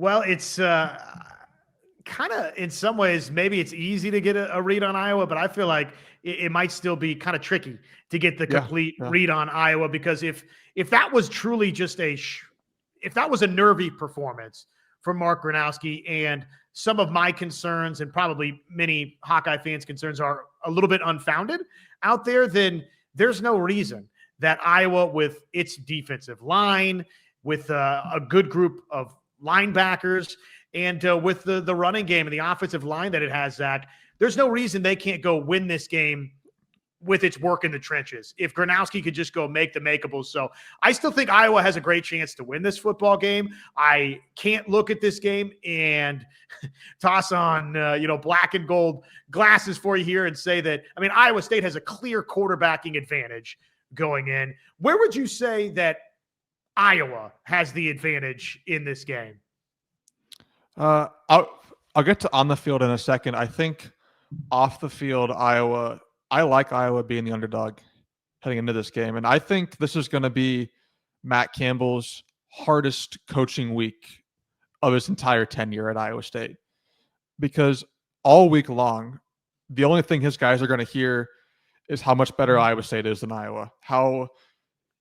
Well, it's kind of in some ways, maybe it's easy to get a read on Iowa, but I feel like it might still be kind of tricky to get the Yeah, complete yeah, read on Iowa because if that was truly just if that was a nervy performance from Mark Gronowski and some of my concerns and probably many Hawkeye fans' concerns are a little bit unfounded out there, then there's no reason that Iowa, with its defensive line, with a good group of linebackers, and with the running game and the offensive line that it has, Zach, there's no reason they can't go win this game with its work in the trenches if Gronowski could just go make the makeables. So I still think Iowa has a great chance to win this football game. I can't look at this game and toss on, black and gold glasses for you here and say that, I mean, Iowa State has a clear quarterbacking advantage going in. Where would you say that Iowa has the advantage in this game? I'll get to on the field in a second. I think off the field, Iowa. I like Iowa being the underdog heading into this game, and I think this is going to be Matt Campbell's hardest coaching week of his entire tenure at Iowa State, because all week long, the only thing his guys are going to hear is how much better Iowa State is than Iowa, how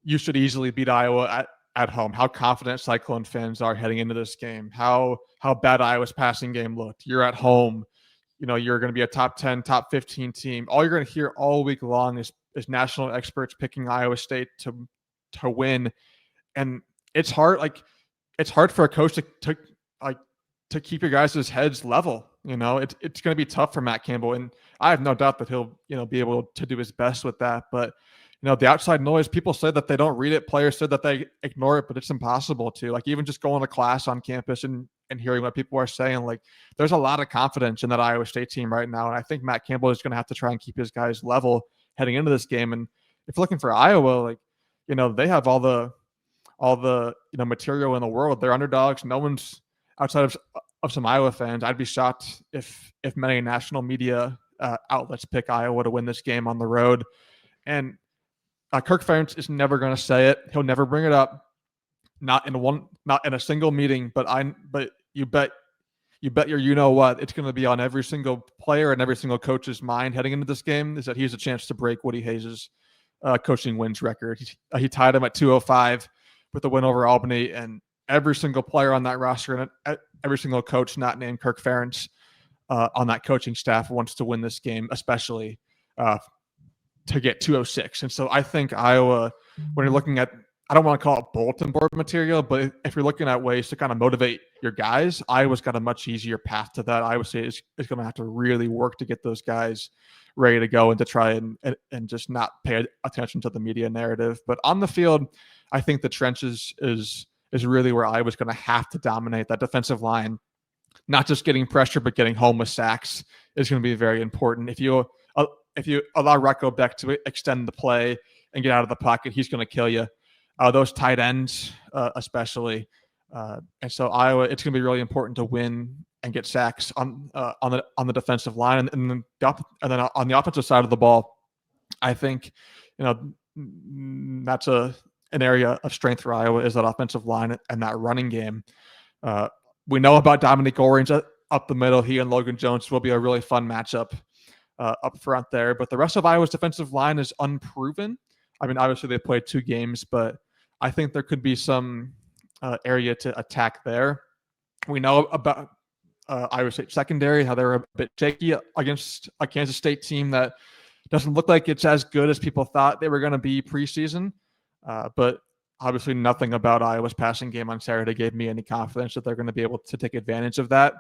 you should easily beat Iowa at home, how confident Cyclone fans are heading into this game, how bad Iowa's passing game looked. You're at home. You're going to be a top 10, top 15 team. All you're going to hear all week long is national experts picking Iowa State to win. And it's hard. It's hard for a coach to keep your guys' heads level. It's going to be tough for Matt Campbell. And I have no doubt that he'll, be able to do his best with that. But, the outside noise, people say that they don't read it. Players said that they ignore it, but it's impossible to. Like, even just going to class on campus and hearing what people are saying, like, there's a lot of confidence in that Iowa State team right now. And I think Matt Campbell is going to have to try and keep his guys level heading into this game. And if you're looking for Iowa, they have all the material in the world. They're underdogs. No one's outside of some Iowa fans. I'd be shocked if many national media outlets pick Iowa to win this game on the road. And Kirk Ferentz is never going to say it. He'll never bring it up. Not in a single meeting. But you bet what it's going to be on every single player and every single coach's mind heading into this game is that he has a chance to break Woody Hayes' coaching wins record. He tied him at 205 with the win over Albany, and every single player on that roster and every single coach not named Kirk Ferentz on that coaching staff wants to win this game, especially to get 206. And so I think Iowa, when you're looking at, I don't want to call it bulletin board material, but if you're looking at ways to kind of motivate your guys, Iowa's got a much easier path to that. Iowa State is going to have to really work to get those guys ready to go and to try and just not pay attention to the media narrative. But on the field, I think the trenches is really where Iowa's going to have to dominate. That defensive line, not just getting pressure, but getting home with sacks is going to be very important. If you allow Rocco Beck to extend the play and get out of the pocket, he's going to kill you. Those tight ends, especially. And so Iowa, it's going to be really important to win and get sacks on the defensive line, and then on the offensive side of the ball, I think that's an area of strength for Iowa is that offensive line and that running game. We know about Dominic Orange up the middle. He and Logan Jones will be a really fun matchup up front there. But the rest of Iowa's defensive line is unproven. I mean, obviously they played 2 games, but I think there could be some area to attack there. We know about Iowa State secondary, how they're a bit shaky against a Kansas State team that doesn't look like it's as good as people thought they were going to be preseason. But obviously nothing about Iowa's passing game on Saturday gave me any confidence that they're going to be able to take advantage of that.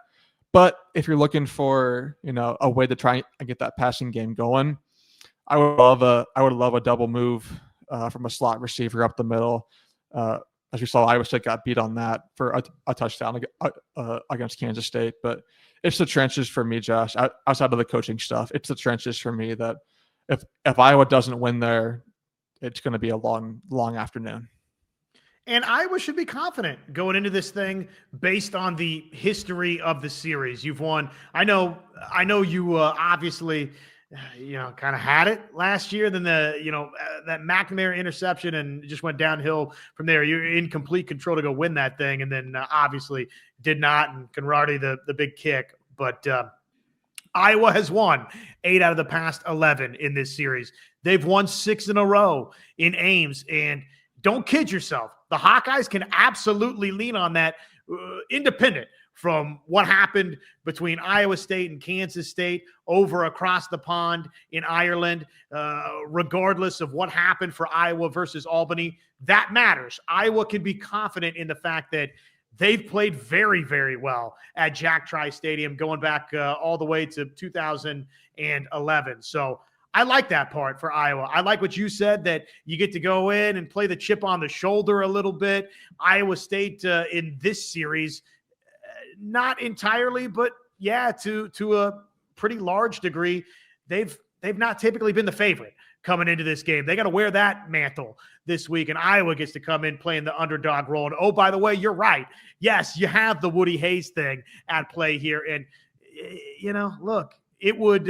But if you're looking for, a way to try and get that passing game going, I would love a double move from a slot receiver up the middle. As we saw, Iowa State got beat on that for a touchdown against Kansas State. But it's the trenches for me, Josh, outside of the coaching stuff. It's the trenches for me that if Iowa doesn't win there, it's going to be a long, long afternoon. And Iowa should be confident going into this thing based on the history of the series. You've won. I know you obviously kind of had it last year. Then that McNamara interception and just went downhill from there. You're in complete control to go win that thing. And then obviously did not. And Conradi, the big kick. But Iowa has won 8 out of the past 11 in this series. They've won 6 in a row in Ames. And don't kid yourself. The Hawkeyes can absolutely lean on that independent from what happened between Iowa State and Kansas State over across the pond in Ireland, regardless of what happened for Iowa versus Albany. That matters. Iowa can be confident in the fact that they've played very, very well at Jack Trice Stadium going back all the way to 2011. So I like that part for Iowa. I like what you said, that you get to go in and play the chip on the shoulder a little bit. Iowa State in this series, not entirely, but yeah, to a pretty large degree, they've not typically been the favorite coming into this game. They got to wear that mantle this week, and Iowa gets to come in playing the underdog role. And oh, by the way, you're right. Yes, you have the Woody Hayes thing at play here. And, look, it would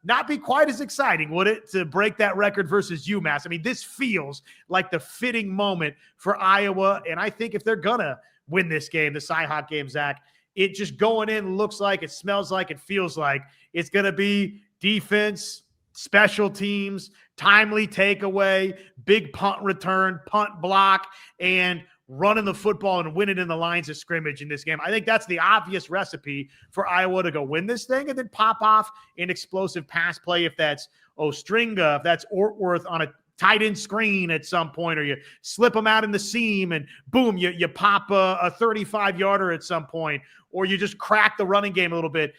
not be quite as exciting, would it, to break that record versus UMass? I mean, this feels like the fitting moment for Iowa. And I think if they're going to win this game, the Cy-Hawk game, Zach, it just going in looks like, it smells like, it feels like it's going to be defense, special teams, timely takeaway, big punt return, punt block, and running the football and winning in the lines of scrimmage in this game. I think that's the obvious recipe for Iowa to go win this thing and then pop off an explosive pass play if that's Ostringa, if that's Ortworth on a tight end screen at some point, or you slip them out in the seam and boom, you pop a 35-yarder at some point, or you just crack the running game a little bit.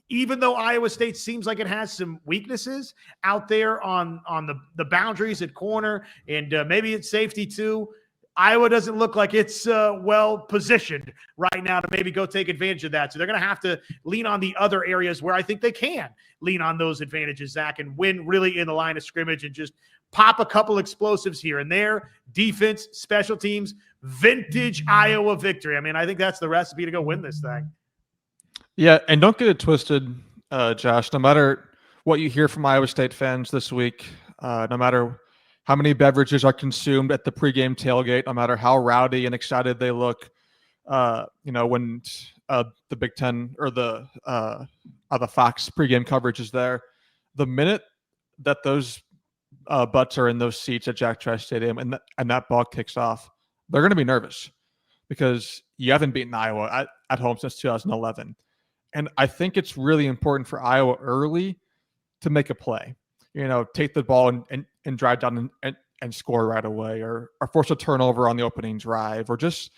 Even though Iowa State seems like it has some weaknesses out there on the boundaries at corner and maybe it's safety too, Iowa doesn't look like it's well positioned right now to maybe go take advantage of that. So they're going to have to lean on the other areas where I think they can lean on those advantages, Zach, and win really in the line of scrimmage and just pop a couple explosives here and there. Defense, special teams, vintage Iowa victory. I mean, I think that's the recipe to go win this thing. Yeah, and don't get it twisted, Josh. No matter what you hear from Iowa State fans this week, no matter how many beverages are consumed at the pregame tailgate, no matter how rowdy and excited they look, when the Big Ten or the Fox pregame coverage is there, the minute that those butts are in those seats at Jack Trice Stadium and that ball kicks off, they're going to be nervous because you haven't beaten Iowa at home since 2011. And I think it's really important for Iowa early to make a play. Take the ball and drive down and score right away, or force a turnover on the opening drive, or just,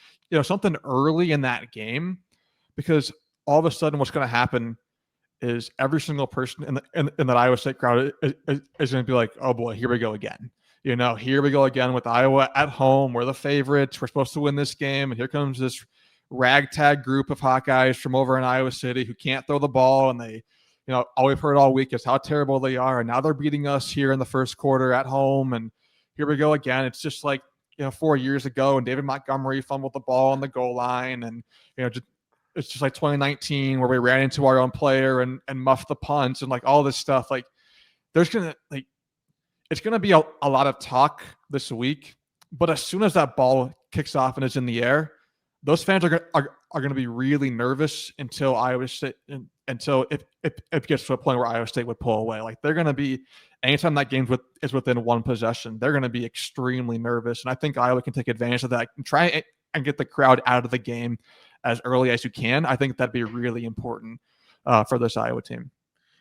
something early in that game, because all of a sudden what's going to happen is every single person in that Iowa State crowd is going to be like, oh boy, here we go again. Here we go again with Iowa at home. We're the favorites. We're supposed to win this game. And here comes this ragtag group of Hawkeyes from over in Iowa City who can't throw the ball, and they, all we've heard all week is how terrible they are, and now they're beating us here in the first quarter at home, and here we go again. It's just like 4 years ago, and David Montgomery fumbled the ball on the goal line, and it's just like 2019 where we ran into our own player and muffed the punts and like all this stuff. Like it's gonna be a lot of talk this week, but as soon as that ball kicks off and is in the air, those fans are going to be really nervous until Iowa State, until it gets to a point where Iowa State would pull away. Like they're going to be, anytime that game is within one possession, they're going to be extremely nervous. And I think Iowa can take advantage of that and try and get the crowd out of the game as early as you can. I think that'd be really important for this Iowa team.